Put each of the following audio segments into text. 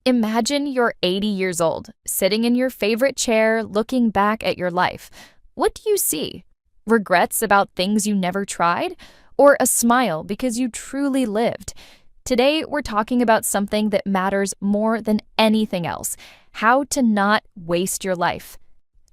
Imagine you're 80 years old, sitting in your favorite chair, looking back at your life. What do you see? Regrets about things you never tried? Or a smile because you truly lived? Today, we're talking about something that matters more than anything else: how to not waste your life.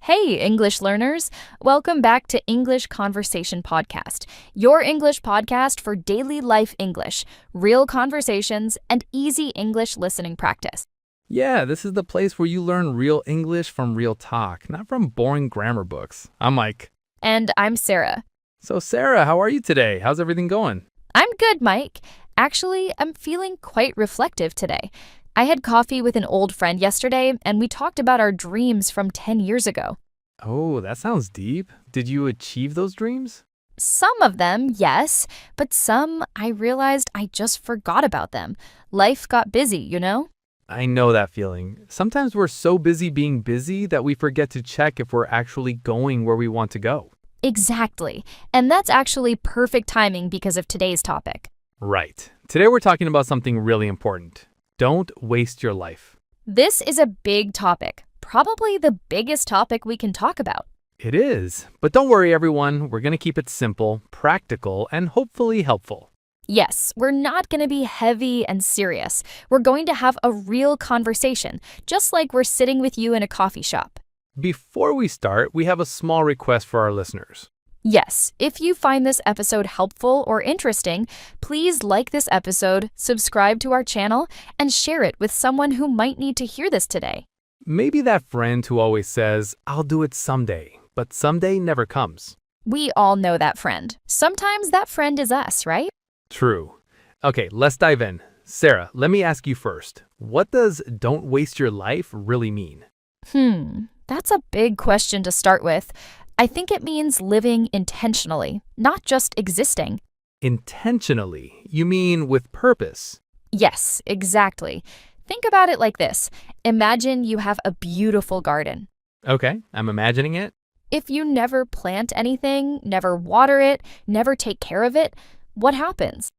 Hey, English learners! Welcome back to English Conversation Podcast, your English podcast for daily life English, real conversations, and easy English listening practice. Yeah, this is the place where you learn real English from real talk, not from boring grammar books. I'm Mike. And I'm Sarah. So Sarah, how are you today? How's everything going? I'm good, Mike. Actually, I'm feeling quite reflective today. I had coffee with an old friend yesterday, and we talked about our dreams from 10 years ago. Oh, that sounds deep. Did you achieve those dreams? Some of them, yes, but some I realized I just forgot about them. Life got busy, you know? I know that feeling. Sometimes we're so busy being busy that we forget to check if we're actually going where we want to go. Exactly. And that's actually perfect timing because of today's topic. Right. Today we're talking about something really important. Don't waste your life. This is a big topic, probably the biggest topic we can talk about. It is. But don't worry, everyone. We're going to keep it simple, practical, and hopefully helpful. Yes, we're not going to be heavy and serious. We're going to have a real conversation, just like we're sitting with you in a coffee shop. Before we start, we have a small request for our listeners. Yes, if you find this episode helpful or interesting, please like this episode, subscribe to our channel, and share it with someone who might need to hear this today. Maybe that friend who always says, "I'll do it someday," but someday never comes. We all know that friend. Sometimes that friend is us, right? True. Okay, let's dive in. Sarah, let me ask you first. What does "don't waste your life" really mean? That's a big question to start with. I think it means living intentionally, not just existing. Intentionally? You mean with purpose? Yes, exactly. Think about it like this. Imagine you have a beautiful garden. Okay, I'm imagining it. If you never plant anything, never water it, never take care of it, what happens?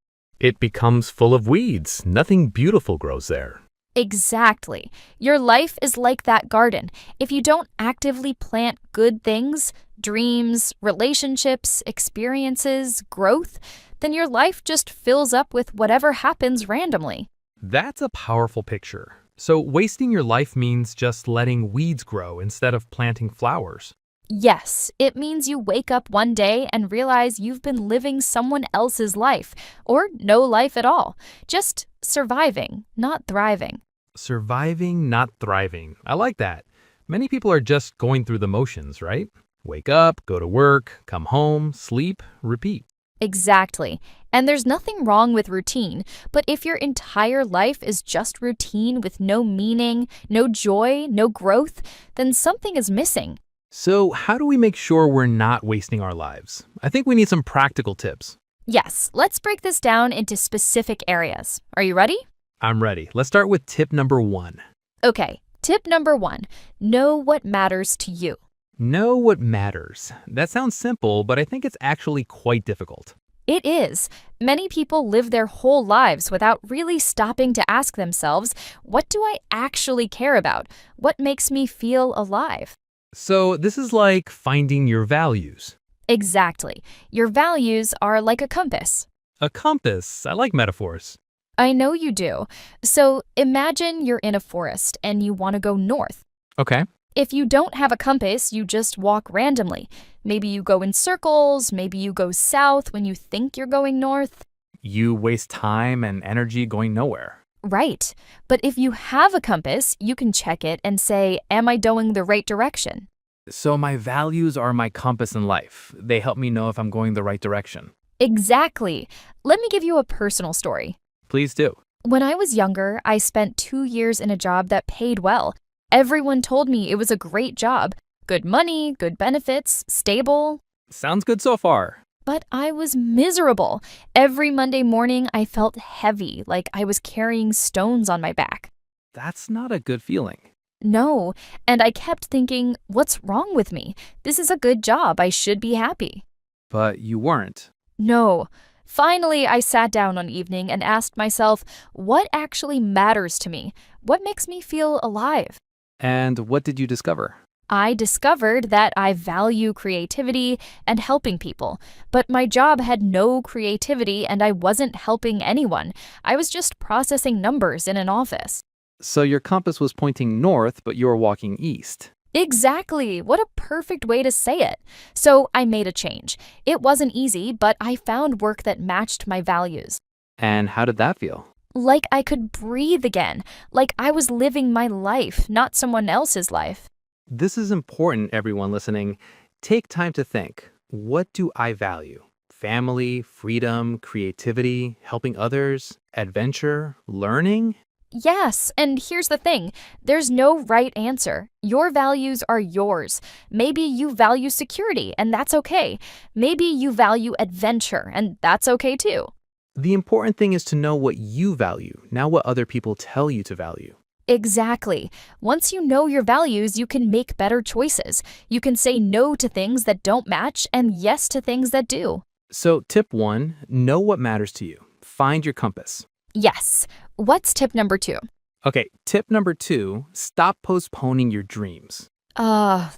It becomes full of weeds. Nothing beautiful grows there. Exactly. Your life is like that garden. If you don't actively plant good things, dreams, relationships, experiences, growth, then your life just fills up with whatever happens randomly. That's a powerful picture. So wasting your life means just letting weeds grow instead of planting flowers. Yes, it means you wake up one day and realize you've been living someone else's life, or no life at all. Just surviving, not thriving. Surviving, not thriving. I like that. Many people are just going through the motions, right? Wake up, go to work, come home, sleep, repeat. Exactly. And there's nothing wrong with routine, but if your entire life is just routine with no meaning, no joy, no growth, then something is missing. So how do we make sure we're not wasting our lives? I think we need some practical tips. Yes, let's break this down into specific areas. Are you ready? I'm ready. Let's start with tip number 1. Okay, tip number 1, know what matters to you. Know what matters. That sounds simple, but I think it's actually quite difficult. It is. Many people live their whole lives without really stopping to ask themselves, what do I actually care about? What makes me feel alive? So this is like finding your values. Exactly. Your values are like a compass. A compass. I like metaphors. I know you do. So imagine you're in a forest and you want to go north. Okay. If you don't have a compass, you just walk randomly. Maybe you go in circles, maybe you go south when you think you're going north. You waste time and energy going nowhere. Right. But if you have a compass, you can check it and say, am I going the right direction? So my values are my compass in life. They help me know if I'm going the right direction. Exactly. Let me give you a personal story. Please do. When I was younger, I spent 2 years in a job that paid well. Everyone told me it was a great job. Good money, good benefits, stable. Sounds good so far. But I was miserable. Every Monday morning, I felt heavy, like I was carrying stones on my back. That's not a good feeling. No, and I kept thinking, what's wrong with me? This is a good job. I should be happy. But you weren't. No, Finally, I sat down one evening and asked myself, what actually matters to me? What makes me feel alive? And what did you discover? I discovered that I value creativity and helping people, but my job had no creativity and I wasn't helping anyone. I was just processing numbers in an office. So your compass was pointing north, but you were walking east. Exactly. What a perfect way to say it. So I made a change. It wasn't easy, but I found work that matched my values. And how did that feel? Like I could breathe again, like I was living my life, not someone else's life. This is important, everyone listening. Take time to think. What do I value? Family, freedom, creativity, helping others, adventure, learning? Yes, and here's the thing, there's no right answer. Your values are yours. Maybe you value security, and that's okay. Maybe you value adventure, and that's okay too. The important thing is to know what you value, not what other people tell you to value. Exactly. Once you know your values, you can make better choices. You can say no to things that don't match and yes to things that do. So, tip 1, know what matters to you. Find your compass. Yes. What's tip number 2? Okay, tip number 2, stop postponing your dreams.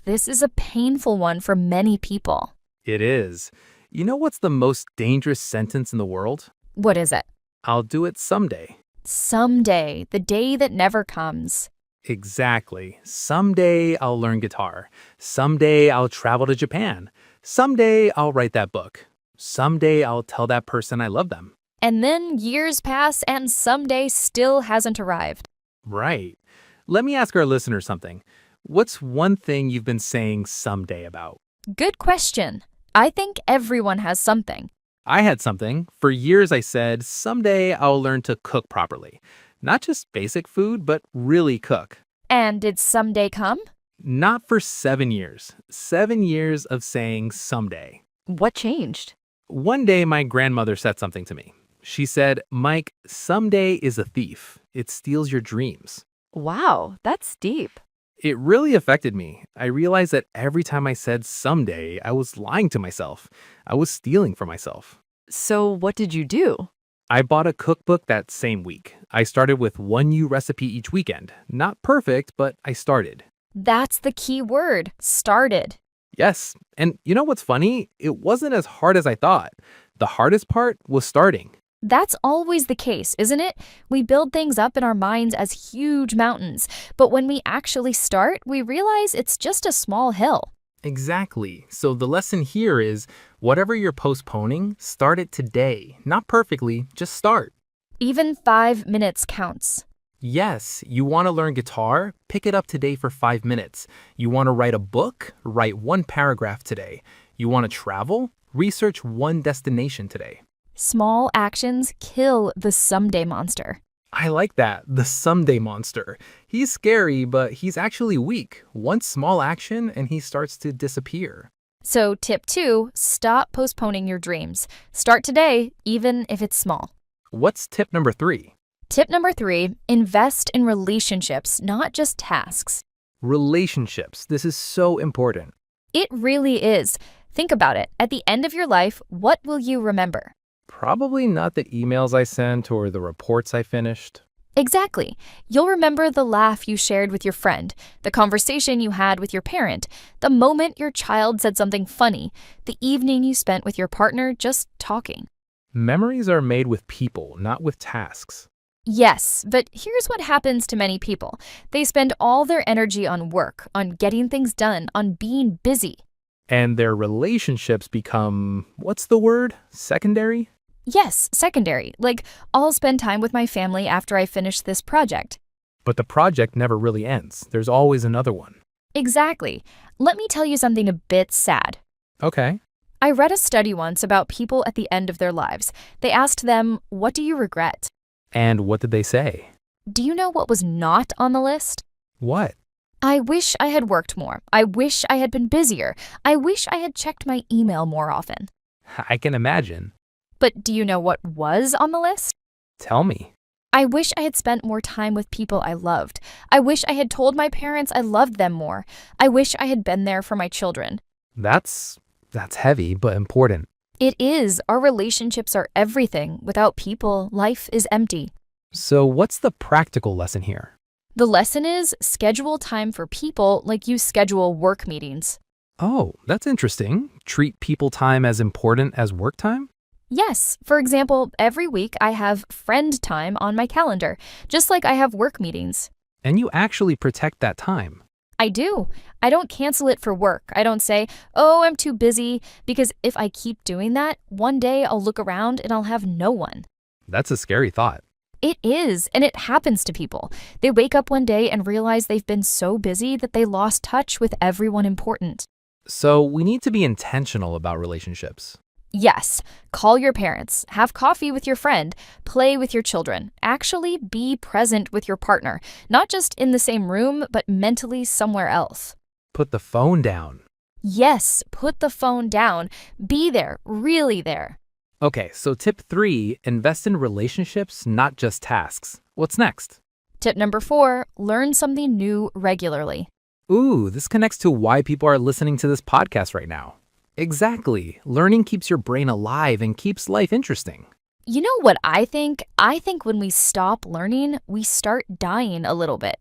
This is a painful one for many people. It is. You know what's the most dangerous sentence in the world? What is it? I'll do it someday. Someday, the day that never comes. Exactly. Someday I'll learn guitar. Someday I'll travel to Japan. Someday I'll write that book. Someday I'll tell that person I love them. And then years pass and someday still hasn't arrived. Right. Let me ask our listeners something. What's one thing you've been saying someday about? Good question. I think everyone has something. I had something. For years I said, someday I'll learn to cook properly. Not just basic food, but really cook. And did someday come? Not for 7 years. 7 years of saying someday. What changed? One day my grandmother said something to me. She said, Mike, someday is a thief. It steals your dreams. Wow, that's deep. It really affected me. I realized that every time I said someday, I was lying to myself. I was stealing from myself. So what did you do? I bought a cookbook that same week. I started with one new recipe each weekend. Not perfect, but I started. That's the key word, started. Yes, and you know what's funny? It wasn't as hard as I thought. The hardest part was starting. That's always the case, isn't it? We build things up in our minds as huge mountains, but when we actually start, we realize it's just a small hill. Exactly. So the lesson here is whatever you're postponing, start it today. Not perfectly, just start. Even 5 minutes counts. Yes, you want to learn guitar? Pick it up today for 5 minutes. You want to write a book? Write one paragraph today. You want to travel? Research one destination today. Small actions kill the someday monster. I like that, the someday monster. He's scary, but he's actually weak. One small action and he starts to disappear. So tip 2, stop postponing your dreams. Start today, even if it's small. What's tip number 3? Tip number 3, invest in relationships, not just tasks. Relationships. This is so important. It really is. Think about it. At the end of your life, what will you remember? Probably not the emails I sent or the reports I finished. Exactly. You'll remember the laugh you shared with your friend, the conversation you had with your parent, the moment your child said something funny, the evening you spent with your partner just talking. Memories are made with people, not with tasks. Yes, but here's what happens to many people. They spend all their energy on work, on getting things done, on being busy. And their relationships become, what's the word? Secondary? Yes, secondary. Like, I'll spend time with my family after I finish this project. But the project never really ends. There's always another one. Exactly. Let me tell you something a bit sad. Okay. I read a study once about people at the end of their lives. They asked them, what do you regret? And what did they say? Do you know what was not on the list? What? I wish I had worked more. I wish I had been busier. I wish I had checked my email more often. I can imagine. But do you know what was on the list? Tell me. I wish I had spent more time with people I loved. I wish I had told my parents I loved them more. I wish I had been there for my children. That's heavy, but important. It is. Our relationships are everything. Without people, life is empty. So, what's the practical lesson here? The lesson is schedule time for people like you schedule work meetings. Oh, that's interesting. Treat people time as important as work time? Yes, for example, every week I have friend time on my calendar, just like I have work meetings. And you actually protect that time. I do. I don't cancel it for work. I don't say, oh, I'm too busy, because if I keep doing that, one day I'll look around and I'll have no one. That's a scary thought. It is, and it happens to people. They wake up one day and realize they've been so busy that they lost touch with everyone important. So, we need to be intentional about relationships. Yes, call your parents, have coffee with your friend, play with your children. Actually, be present with your partner, not just in the same room, but mentally somewhere else. Put the phone down. Yes, put the phone down. Be there, really there. Okay, so tip 3, invest in relationships, not just tasks. What's next? Tip number 4, learn something new regularly. Ooh, this connects to why people are listening to this podcast right now. Exactly. Learning keeps your brain alive and keeps life interesting. You know what I think? I think when we stop learning, we start dying a little bit.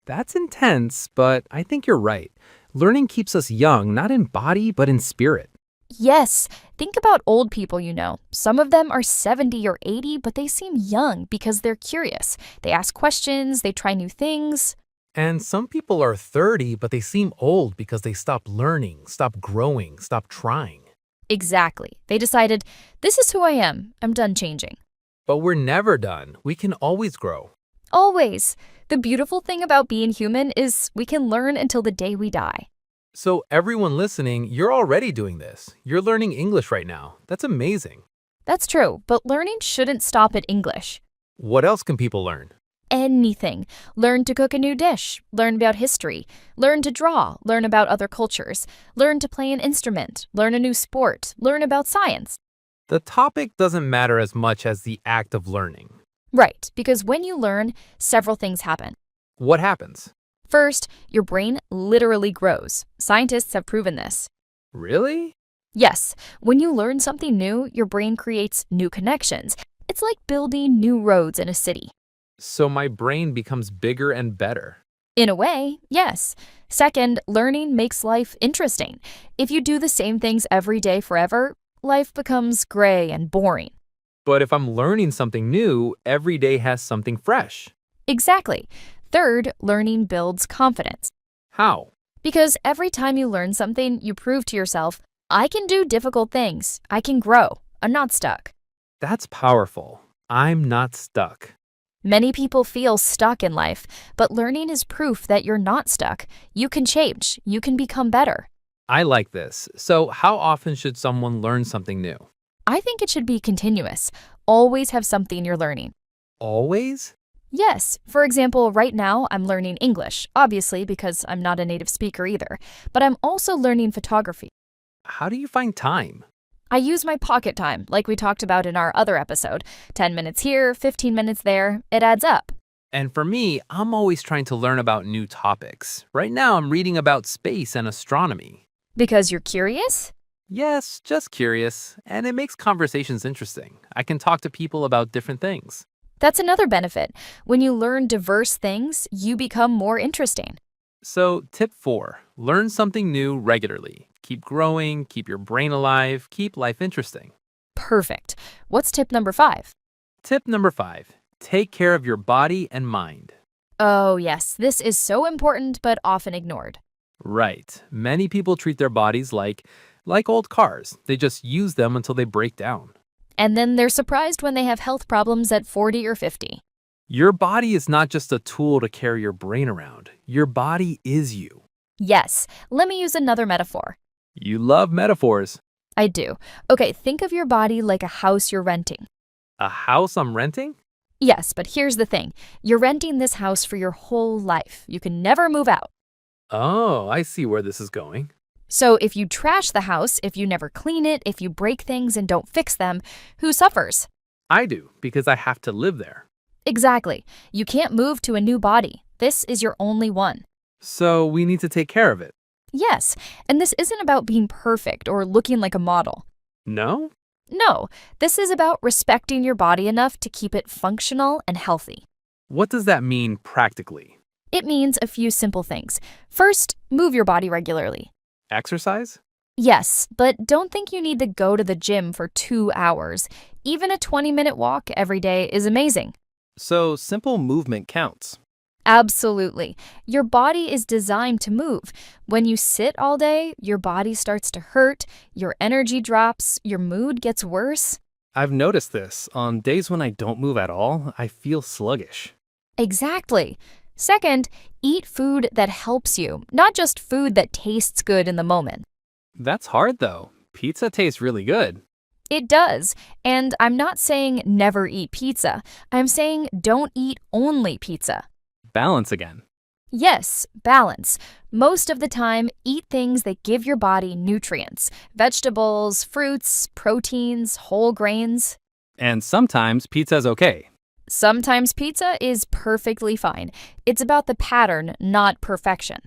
That's intense, but I think you're right. Learning keeps us young, not in body, but in spirit. Yes, think about old people you know. Some of them are 70 or 80, but they seem young because they're curious. They ask questions, they try new things. And some people are 30, but they seem old because they stopped learning, stopped growing, stopped trying. Exactly. They decided, this is who I am. I'm done changing. But we're never done. We can always grow. Always. The beautiful thing about being human is we can learn until the day we die. So everyone listening, you're already doing this. You're learning English right now. That's amazing. That's true, but learning shouldn't stop at English. What else can people learn? Anything. Learn to cook a new dish, learn about history, learn to draw, learn about other cultures, learn to play an instrument, learn a new sport, learn about science. The topic doesn't matter as much as the act of learning. Right, because when you learn, several things happen. What happens? First, your brain literally grows. Scientists have proven this. Really? Yes, when you learn something new, your brain creates new connections. It's like building new roads in a city. So my brain becomes bigger and better. In a way, yes. Second, learning makes life interesting. If you do the same things every day forever, life becomes gray and boring. But if I'm learning something new, every day has something fresh. Exactly. Third, learning builds confidence. How? Because every time you learn something, you prove to yourself, I can do difficult things. I can grow. I'm not stuck. That's powerful. I'm not stuck. Many people feel stuck in life, but learning is proof that you're not stuck. You can change. You can become better. I like this. So how often should someone learn something new? I think it should be continuous. Always have something you're learning. Always? Yes. For example, right now I'm learning English, obviously because I'm not a native speaker either, but I'm also learning photography. How do you find time? I use my pocket time, like we talked about in our other episode. 10 minutes here, 15 minutes there, it adds up. And for me, I'm always trying to learn about new topics. Right now, I'm reading about space and astronomy. Because you're curious? Yes, just curious. And it makes conversations interesting. I can talk to people about different things. That's another benefit. When you learn diverse things, you become more interesting. So, tip 4, learn something new regularly. Keep growing, keep your brain alive, keep life interesting. Perfect. What's tip number 5? Tip number 5, take care of your body and mind. Oh, yes, this is so important but often ignored. Right. Many people treat their bodies like old cars. They just use them until they break down. And then they're surprised when they have health problems at 40 or 50. Your body is not just a tool to carry your brain around. Your body is you. Yes, let me use another metaphor. You love metaphors. I do. Okay, think of your body like a house you're renting. A house I'm renting? Yes, but here's the thing. You're renting this house for your whole life. You can never move out. Oh, I see where this is going. So if you trash the house, if you never clean it, if you break things and don't fix them, who suffers? I do, because I have to live there. Exactly. You can't move to a new body. This is your only one. So we need to take care of it. Yes, and this isn't about being perfect or looking like a model. No? No, this is about respecting your body enough to keep it functional and healthy. What does that mean practically? It means a few simple things. First, move your body regularly. Exercise? Yes, but don't think you need to go to the gym for 2 hours. Even a 20-minute walk every day is amazing. So simple movement counts. Absolutely. Your body is designed to move. When you sit all day, your body starts to hurt, your energy drops, your mood gets worse. I've noticed this. On days when I don't move at all, I feel sluggish. Exactly. Second, eat food that helps you, not just food that tastes good in the moment. That's hard though. Pizza tastes really good. It does. And I'm not saying never eat pizza. I'm saying don't eat only pizza. Balance again. Yes, balance. Most of the time, eat things that give your body nutrients. Vegetables, fruits, proteins, whole grains. And sometimes pizza's okay. Sometimes pizza is perfectly fine. It's about the pattern, not perfection.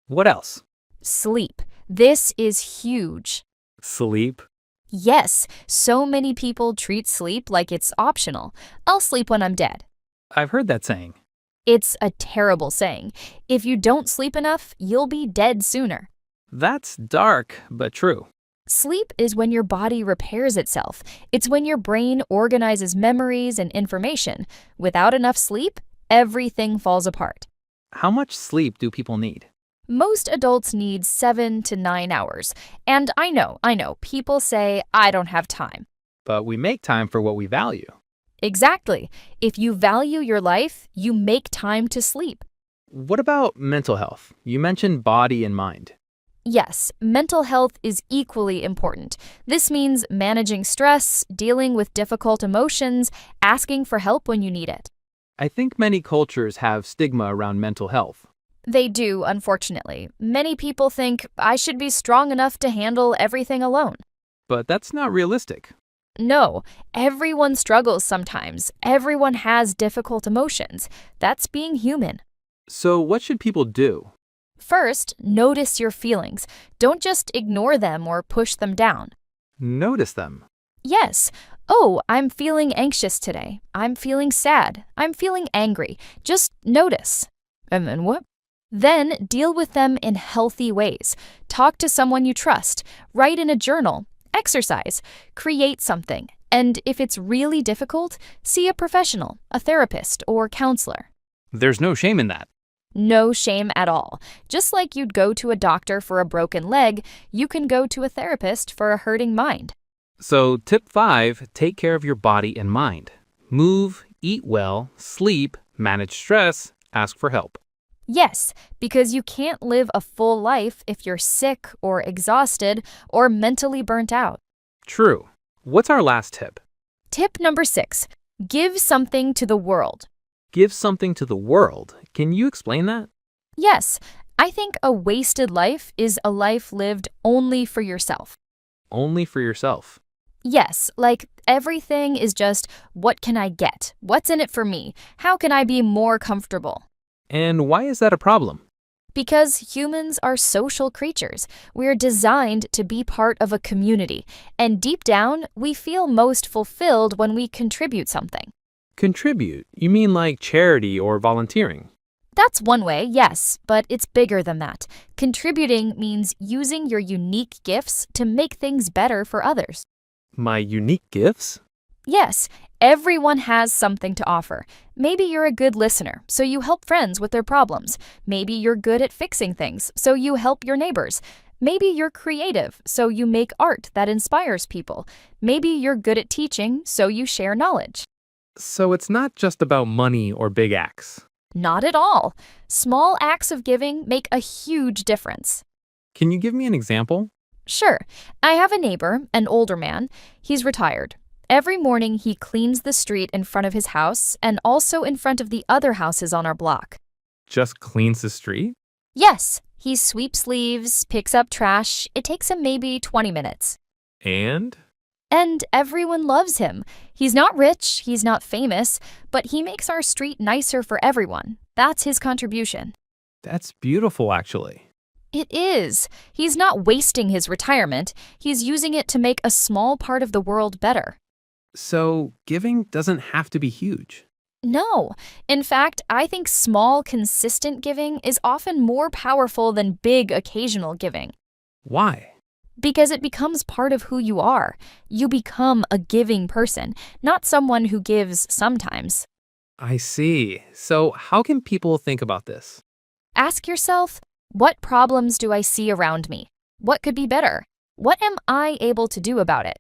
What else? Sleep. This is huge. Sleep. Yes, so many people treat sleep like it's optional. I'll sleep when I'm dead. I've heard that saying. It's a terrible saying. If you don't sleep enough, you'll be dead sooner. That's dark, but true. Sleep is when your body repairs itself. It's when your brain organizes memories and information. Without enough sleep, everything falls apart. How much sleep do people need? Most adults need 7 to 9 hours. And I know, people say, I don't have time. But we make time for what we value. Exactly. If you value your life, you make time to sleep. What about mental health? You mentioned body and mind. Yes, mental health is equally important. This means managing stress, dealing with difficult emotions, asking for help when you need it. I think many cultures have stigma around mental health. They do, unfortunately. Many people think I should be strong enough to handle everything alone. But that's not realistic. No, everyone struggles sometimes. Everyone has difficult emotions. That's being human. So what should people do? First, notice your feelings. Don't just ignore them or push them down. Notice them. Yes. Oh, I'm feeling anxious today. I'm feeling sad. I'm feeling angry. Just notice. And then what? Then deal with them in healthy ways. Talk to someone you trust. Write in a journal. Exercise. Create something. And if it's really difficult, see a professional, a therapist, or counselor. There's no shame in that. No shame at all. Just like you'd go to a doctor for a broken leg, you can go to a therapist for a hurting mind. So tip 5, take care of your body and mind. Move, eat well, sleep, manage stress, ask for help. Yes, because you can't live a full life if you're sick or exhausted or mentally burnt out. True. What's our last tip? Tip number 6, give something to the world. Give something to the world. Can you explain that? Yes, I think a wasted life is a life lived only for yourself. Only for yourself. Yes, like everything is just, what can I get? What's in it for me? How can I be more comfortable? And why is that a problem? Because humans are social creatures. We're designed to be part of a community. And deep down, we feel most fulfilled when we contribute something. Contribute? You mean like charity or volunteering? That's one way, yes, but it's bigger than that. Contributing means using your unique gifts to make things better for others. My unique gifts? Yes, everyone has something to offer. Maybe you're a good listener, so you help friends with their problems. Maybe you're good at fixing things, so you help your neighbors. Maybe you're creative, so you make art that inspires people. Maybe you're good at teaching, so you share knowledge. So it's not just about money or big acts. Not at all. Small acts of giving make a huge difference. Can you give me an example? Sure. I have a neighbor, an older man. He's retired. Every morning he cleans the street in front of his house and also in front of the other houses on our block. Just cleans the street? Yes, he sweeps leaves, picks up trash. It takes him maybe 20 minutes. And? And everyone loves him. He's not rich, he's not famous, but he makes our street nicer for everyone. That's his contribution. That's beautiful, actually. It is. He's not wasting his retirement, he's using it to make a small part of the world better. So, giving doesn't have to be huge. No. In fact, I think small, consistent giving is often more powerful than big, occasional giving. Why? Because it becomes part of who you are. You become a giving person, not someone who gives sometimes. I see. So, how can people think about this? Ask yourself, what problems do I see around me? What could be better? What am I able to do about it?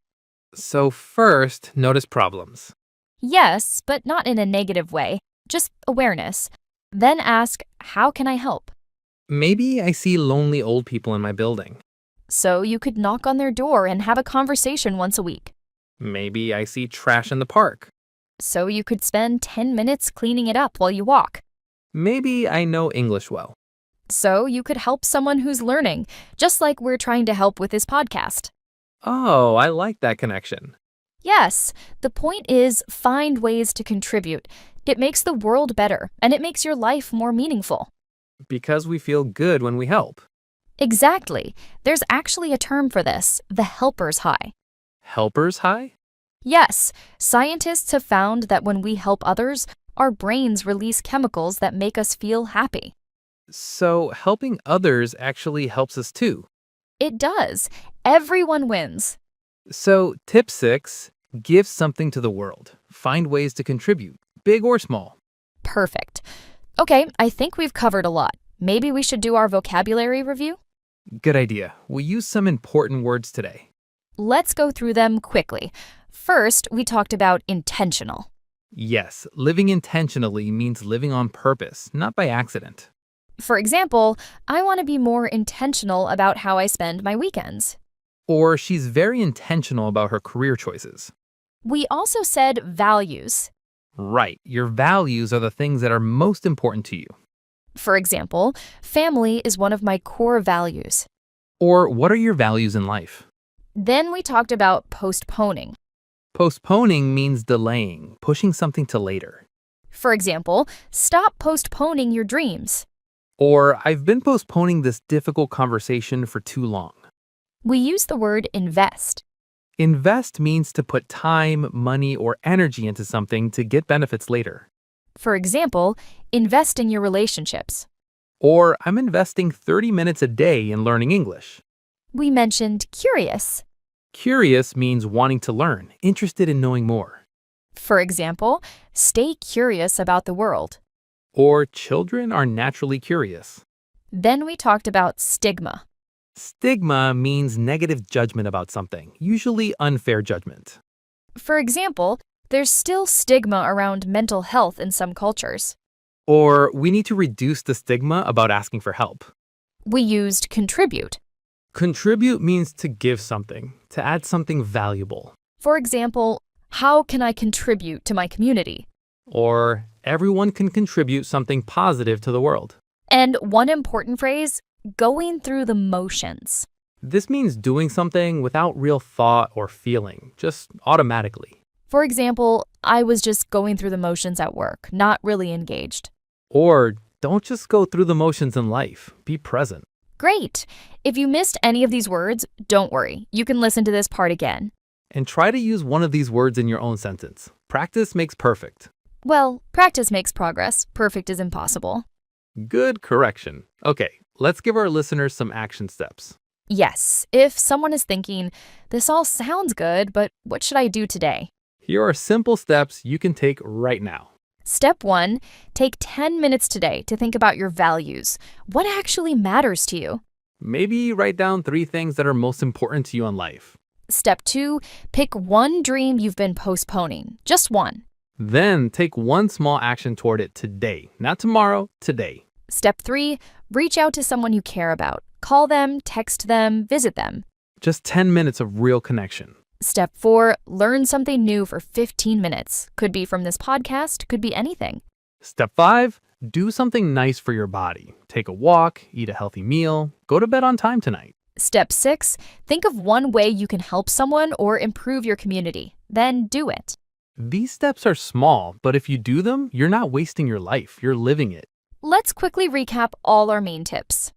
So, first, notice problems. Yes, but not in a negative way, just awareness. Then ask, how can I help? Maybe I see lonely old people in my building. So you could knock on their door and have a conversation once a week. Maybe I see trash in the park. So you could spend 10 minutes cleaning it up while you walk. Maybe I know English well. So you could help someone who's learning, just like we're trying to help with this podcast. Oh, I like that connection. Yes, the point is find ways to contribute. It makes the world better, and it makes your life more meaningful. Because we feel good when we help. Exactly. There's actually a term for this, the helper's high. Helper's high? Yes, scientists have found that when we help others, our brains release chemicals that make us feel happy. So, helping others actually helps us too. It does. Everyone wins. So, tip 6, give something to the world. Find ways to contribute, big or small. Perfect. Okay, I think we've covered a lot. Maybe we should do our vocabulary review? Good idea. We use some important words today. Let's go through them quickly. First, we talked about intentional. Yes, living intentionally means living on purpose, not by accident. For example, I want to be more intentional about how I spend my weekends. Or she's very intentional about her career choices. We also said values. Right, your values are the things that are most important to you. For example, family is one of my core values. Or what are your values in life? Then we talked about postponing. Postponing means delaying, pushing something to later. For example, stop postponing your dreams. Or I've been postponing this difficult conversation for too long. We use the word invest. Invest means to put time, money, or energy into something to get benefits later. For example, invest in your relationships. Or I'm investing 30 minutes a day in learning English. We mentioned curious. Curious means wanting to learn, interested in knowing more. For example, stay curious about the world. Or children are naturally curious. Then we talked about stigma. Stigma means negative judgment about something, usually unfair judgment. For example, there's still stigma around mental health in some cultures. Or we need to reduce the stigma about asking for help. We used contribute. Contribute means to give something, to add something valuable. For example, how can I contribute to my community? Or everyone can contribute something positive to the world. And one important phrase, going through the motions. This means doing something without real thought or feeling, just automatically. For example, I was just going through the motions at work, not really engaged. Or don't just go through the motions in life, be present. Great! If you missed any of these words, don't worry. You can listen to this part again. And try to use one of these words in your own sentence. Practice makes perfect. Well, practice makes progress. Perfect is impossible. Good correction. Okay, let's give our listeners some action steps. Yes, if someone is thinking, this all sounds good, but what should I do today? Here are simple steps you can take right now. Step 1, take 10 minutes today to think about your values. What actually matters to you? Maybe write down 3 things that are most important to you in life. Step 2, pick one dream you've been postponing. Just one. Then take one small action toward it today, not tomorrow, today. Step 3, reach out to someone you care about. Call them, text them, visit them. Just 10 minutes of real connection. Step 4, learn something new for 15 minutes. Could be from this podcast, could be anything. Step 5, do something nice for your body. Take a walk, eat a healthy meal, go to bed on time tonight. Step 6, think of one way you can help someone or improve your community. Then do it. These steps are small, but if you do them, you're not wasting your life, you're living it. Let's quickly recap all our main tips.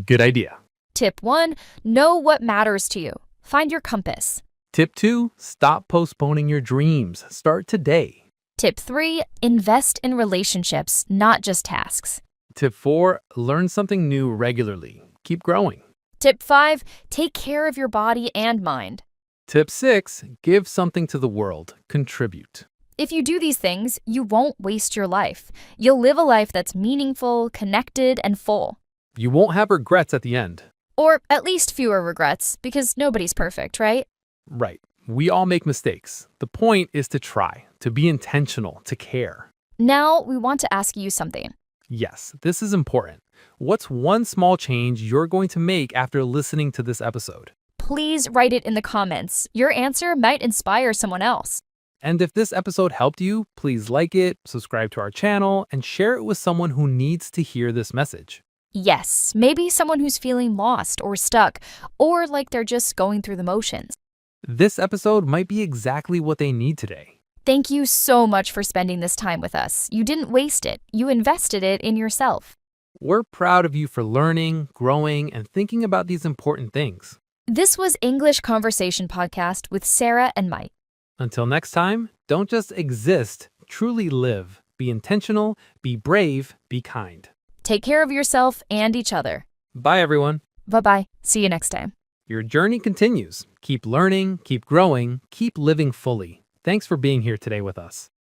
Good idea. Tip 1, know what matters to you. Find your compass. Tip 2, stop postponing your dreams. Start today. Tip 3, invest in relationships, not just tasks. Tip 4, learn something new regularly. Keep growing. Tip 5, take care of your body and mind. Tip 6, give something to the world. Contribute. If you do these things, you won't waste your life. You'll live a life that's meaningful, connected, and full. You won't have regrets at the end. Or at least fewer regrets, because nobody's perfect, right? Right. We all make mistakes. The point is to try, to be intentional, to care. Now, we want to ask you something. Yes, this is important. What's one small change you're going to make after listening to this episode? Please write it in the comments. Your answer might inspire someone else. And if this episode helped you, please like it, subscribe to our channel, and share it with someone who needs to hear this message. Yes, maybe someone who's feeling lost or stuck, or like they're just going through the motions. This episode might be exactly what they need today. Thank you so much for spending this time with us. You didn't waste it. You invested it in yourself. We're proud of you for learning, growing, and thinking about these important things. This was English Conversation Podcast with Sarah and Mike. Until next time, don't just exist, truly live. Be intentional, be brave, be kind. Take care of yourself and each other. Bye, everyone. Bye-bye. See you next time. Your journey continues. Keep learning, keep growing, keep living fully. Thanks for being here today with us.